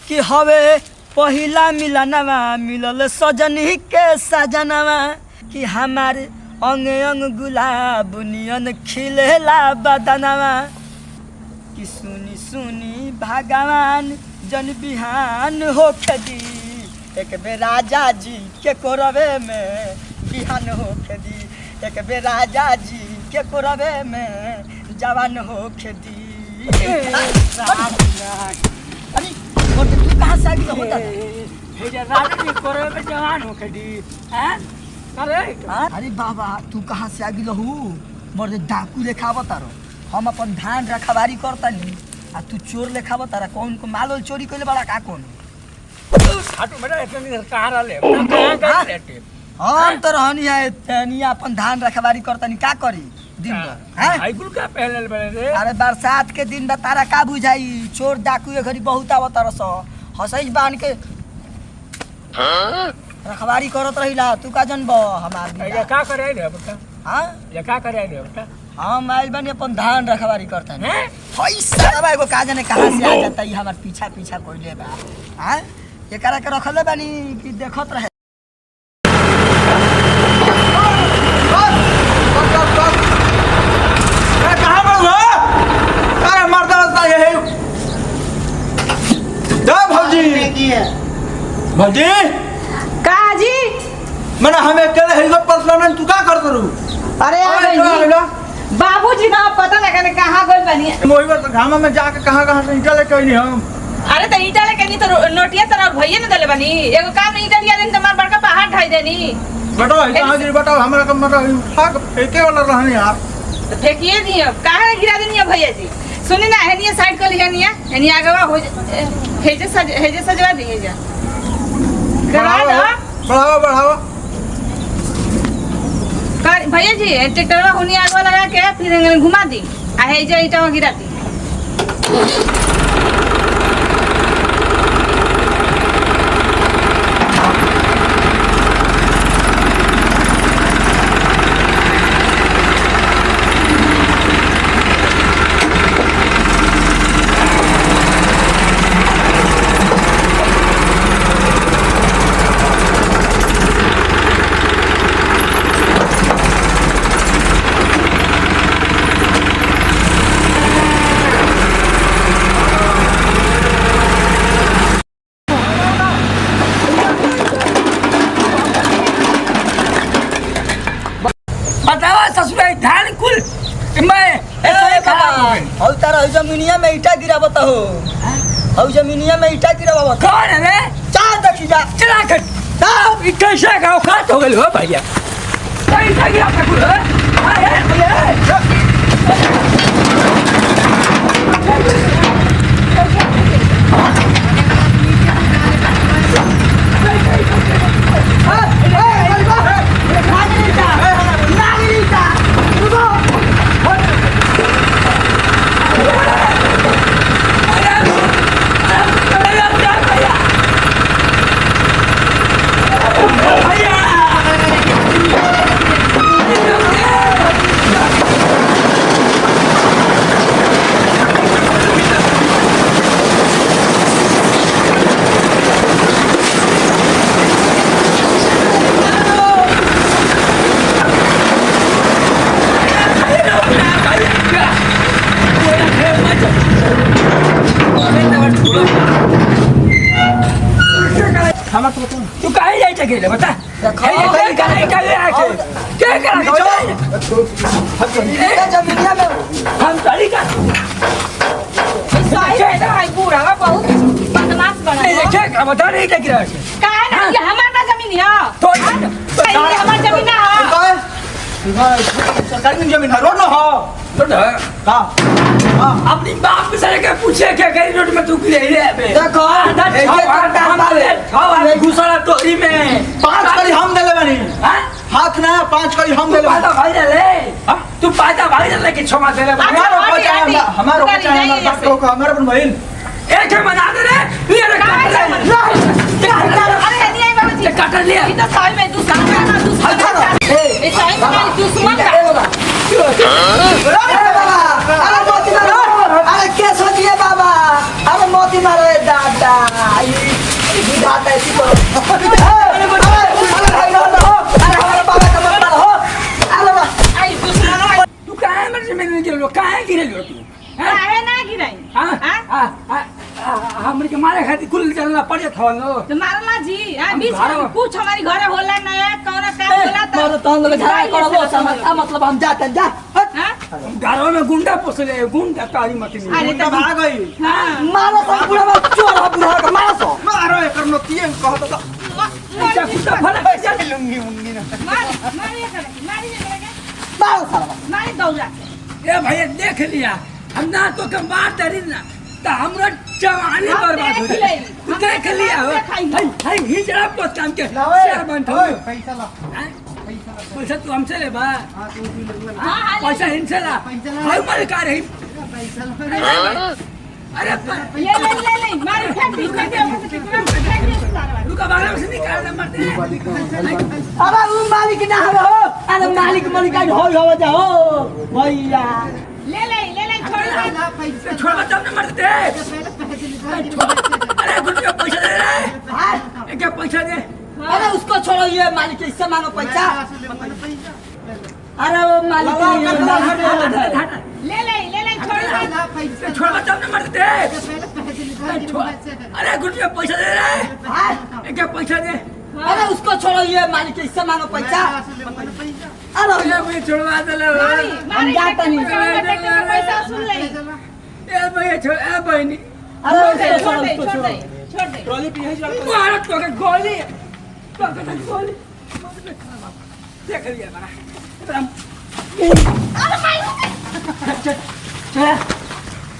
कि हवे पहिला मिलनवा मिलल सजनी के सजनवा कि हमारे अंग अंग गुलाब नियन खिलेला बदनवा कि सुनी सुनी भगवान जन बिहान होके दी एक बेर राजा जी के कोरवे में बिहान होके दी एक बेर राजा जी के कोरवे में जवान होके दी। अरे तू कहाँ से आगे होता राजा जी कोरवे में जवान होके दी हैं? अरे बाबा तू कहाँ से आगे लहू मोर डाकू लेखाव तारो हम अपन धान रखवारी करतनी आ तू चोर लेखाव तारा कौन को माल चोरी कइले बड़ा का कौन हाटू बेटा इतनी कहां रहले कहां रहते हम तो रहनी है तनी अपन धान रखवारी करतनी का करी दिन भर हैं आइकुल का पहले बड़े रे। अरे बरसात के दिन तारा का बुझाई चोर डाकू ए घड़ी बहुत आवत तरस हसई बांध के रखवारी करत रहिला तू का जनब हमार ये का करे रे बेटा? हां ये का करे रे बेटा? हम आइल बनी अपन धान रखवारी करतनी हैं पैसा बा एगो का जाने कहां से आ जाता ई हमार पीछा पीछा कोइले बा हैं ये करा के रखले बानी कि देखत रहे भौजी काजी मैंने हमें अकेले हेलो पर्सनल तू क्या करत रू? अरे बाबूजी ना पता ना कने कहां गइल बनी मोही पर घामा में जाके कहां से ईटा लेके आइनी हम। अरे त ईटा लेके नहीं तो नोटिया तरह भइए न दले बनी एगो काम नहीं ईटा दिया दिन तुम्हार बड़का पहाड़ ढाई देनी बताओ कहां जी बताओ हमरा का मतलब उठा के फेंके वाला रहनी यार तो फेंकिए दी अब काहे गिरा देनी भैया जी सुनी ना हेनिया साइड कर लिया निया हेनिया आगवा हो हेजे सजवा दिए जा करा दो बढ़ाओ बढ़ाओ भैया जी ट्रैक्टरवा होनी आगवा लगा के फिर घुमा दी आ हेजे ईटा गिरा दी। धान कुल मैं ए बाबा हौ तारा जमीनिया में ईटा गिरावत हो हौ जमीनिया में ईटा गिरावत कौन है रे? चा देखी जा चला कर साहब ये कैसे गाँव खात हो गए हो भैया कैसे गिरा था कुल अरे भैया तू काहे जायचं गेलं बता जमीनिया में हम चली का पूरा बहुत बदमाश बना देखे का बता नहीं क्या गिरा काहे ना ये हमारा जमीन है तो ये हमारा जमीन है सरकारी जमीन है रोड न हो का अपनी बाप से के पूछे क्या करी रोड में तू गिरे रे बे देखो ये काटा हमारे घुसड़ा तोरी में 5 करी हम देले बानी हाथ ना 5 करी हम देले पाता भाई रे तू पाता भाई रे के क्षमा दे रे हमारा बच्चा हमारा बात को हमारा अपन बहन एक है बना दे रे ये रे अरे नहीं बाबू जी काट लिया ये तो साल में दुश्मन का दुश्मन ये साल में दुश्मन का अरे मोती मारो अरे क्या सोचिए बाबा अरे मोती मारो दादा जाता है इसी को अरे हमारे बाबा का मत मारो अरे आई दुश्मनों तू काहे मेरे जमीन में गिरलो काहे गिरलो तू काहे ना गिराई हां हमरे के मारे खातिर कुल चलना पड़ जात हलो तो मारला जी हां हम बीच घरे- में कुछ हमारी घरे होला ना कौन काम होला मारो तो हम लोग झगड़ा करो समझ मतलब हम जाते हैं जा हां घरों में गुंडा पोसले गुंडा तारी मती अरे तो भाग गई हां मारो सब पूरा चोर बुढ़ा का मारो सब मारो एकर नतिए कहत तो ऐसा कुत्ता फला पैसा लूंगी मुंगी ना मारी मारी मारो साला मारी दौड़ा ए भैया देख लिया हम ना तो के मार तरी ना तो हमरा जवानी हम बर्बाद हो देख जाए ले। तू देख लिया हो देखाई। हाय हिजड़ा पोत काम के लावे शेर बन थो ओए पैसा ला पैसा तू हमसे ले बा हां तू भी ले हां हां पैसा इनसे ला पैसा ला। हाय मार का रही पैसा ला अरे ले मारी फेंक दी फेंक दी सारा रुका बाहर से निकाल दे मरते अरे वो मालिक ना हो अरे मालिक हो जाओ भैया ले छोड़ दे पैसा छोड़ तब न मरते अरे कुछ पैसा दे रे क्या पैसा दे अरे उसको छोड़ो ये मालिक इससे मांगो पैसा अरे वो मालिक ले छोड़ दे छोड़ तब न मरते अरे कुछ पैसा दे रे क्या पैसा दे अरे उसको छोड़ो ये मालिक इससे मांगो पैसा अरे ये मुझे छोड़वा दे ले हम जाते नहीं पैसा सुन ले ए भैया छोड़ ए बहनी अरे उसको छोड़ो उसको छोड़ो छोड़ दे मारो तो के गोली गोली देख लिया बड़ा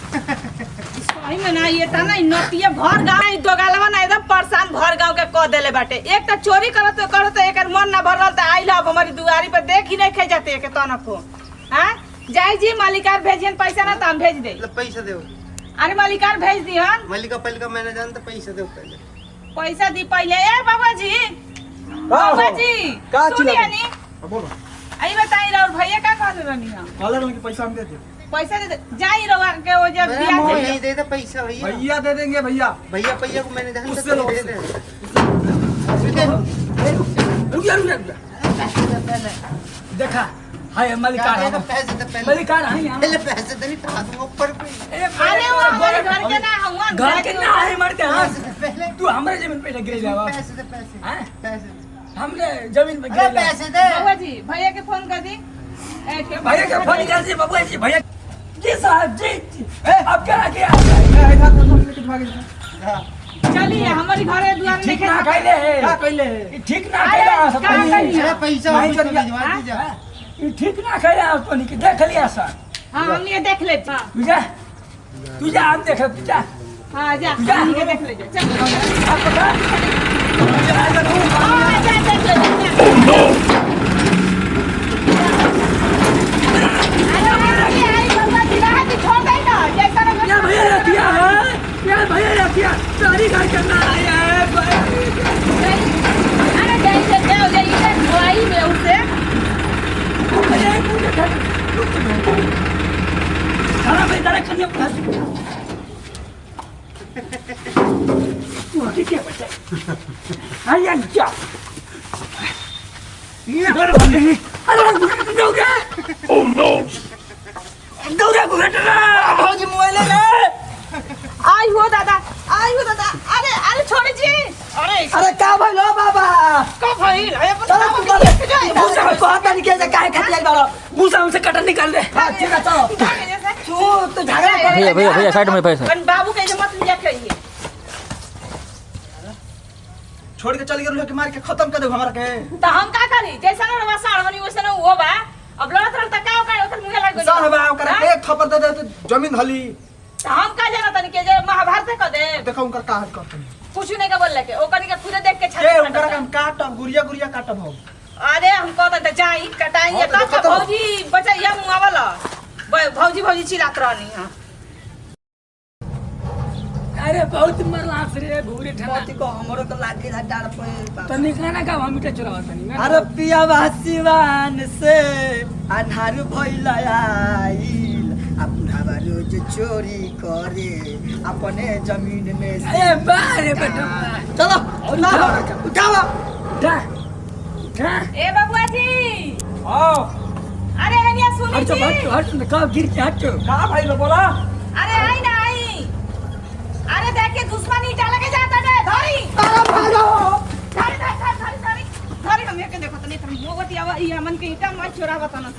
सही में ना ये ता ना नतिया भर गांव दो गालवा ना एकदम परेशान भर गांव के क देले बाटे एक त चोरी करत एकर मन ना भरल त आइल अब हमारी दुआरी पे देख ही नहीं खे जाते के तनको हां जाई जी मालिकार भेजियन पैसा ना त हम भेज दे पैसा दे अरे मालिकार भेज दिहन मल्लिका मैंने जानता पैसा दे पहले पैसा दी पहले ए बाबा जी बाबा जी का सुनिए नी बोलो आई बताई और भैया का कहले रहनी है वाले के पैसा हम दे दे पैसा दे जाई रवा के वो जब दिया नहीं दे दे पैसा भैया भैया दे देंगे भैया भैया भैया को मैंने जानता उससे लो, दे दे रुक जा देखा हाय मलिकार पैसे दे पहले मलिकार है यहां पहले पैसे दे नहीं तो तुम ऊपर पे अरे वो हमारे घर के ना हुआ घर के ना है मरते हां पहले तू हमारे जमीन पे गिर जावा पैसे दे पैसे हैं पैसे हमने जमीन पे अरे गिर पैसे दे बाबा जी भैया के फोन कर दी भैया के फोन कर जी बाबू जी भैया जी साहब जी अब क्या किया चलिए हमारी घरे दुआर ठीक ना कहले क्या कहले ठीक ना कहला सब अरे पैसा नहीं वापस करिया। भिजवा दीजिए ये ठीक ना कहला अपन के देख लिया सर हाँ हमने ये देख लेते हाँ तू जा हम देख जा हाँ जा जा। हमने देख ले चल आप बता हाँ जा देख ले अरे आई बाबा जी रहा तो छोड़ दे ना जैसा ना क्या भैया ने किया है क्या भैया ने किया सारी घर करना आया है अरे जैसे क्या हो जाए इधर धोई में उसे अरे मुझे सारा भाई दादा करने पड़ा तू ठीक है बच्चा आया जा ये घर बंद है अरे दौड़ा ओह नो दौड़ा घुटना भौजी मोबाइल ले आई हो दादा अरे अरे छोड़ी जी अरे अरे का भइलो बाबा का भाई अरे चलो तू कर भूसा में कहत नहीं के काहे खाती आई बाड़ो मुंह हमसे कटन निकाल दे हां ठीक है चलो तू झगड़ा कर भैया साइड में पैसा कन बाबू के मत लिया करिए छोड़ के चल गेल के मार के खत्म कर दे हमरा के तो हम का करी जैसा ना रवा साड़वनी वैसा ना वो बा अब लड़त रहता का का ओकर मुंह लग साल बा ओकरा हाँ? एक थप्पड़ दे दे तो जमीन हली तो हम का जाना तनी के जे महाभारत कर दे देखो उनका का हाल करते हैं कुछ नहीं का बोल लेके ओकनी के खुदे देख के ए छाती उनका काम काटब गुरिया काटब हम अरे हम कहता त जाई कटाई हाँ, तो तब देखो तो तो। भौजी बचैया मुंह वाला भौजी चिल्लात रहनी हां अरे बहुत मरला रे घूरे ठंडा पति को हमरो तो लागे ना डार पे तो निकला ना का हम मिटा चुरावा तनी अरे पिया वासिवान से अन्हार भइला आइल अपना रोज चोरी करे अपने जमीन में से ए बारे बेटा चलो उठावा उठा उठा ए बबुआ जी आओ अरे हनिया सुनी हट जी हट का गिर के हट का भाई लो बोला अरे आई ना आई अरे देखिए दुश्मनी डाल के जाता है धरी अरे भागो धरी हम के देखो तनी तुम मोगटिया ई हमन के ईटा में चोरा बताना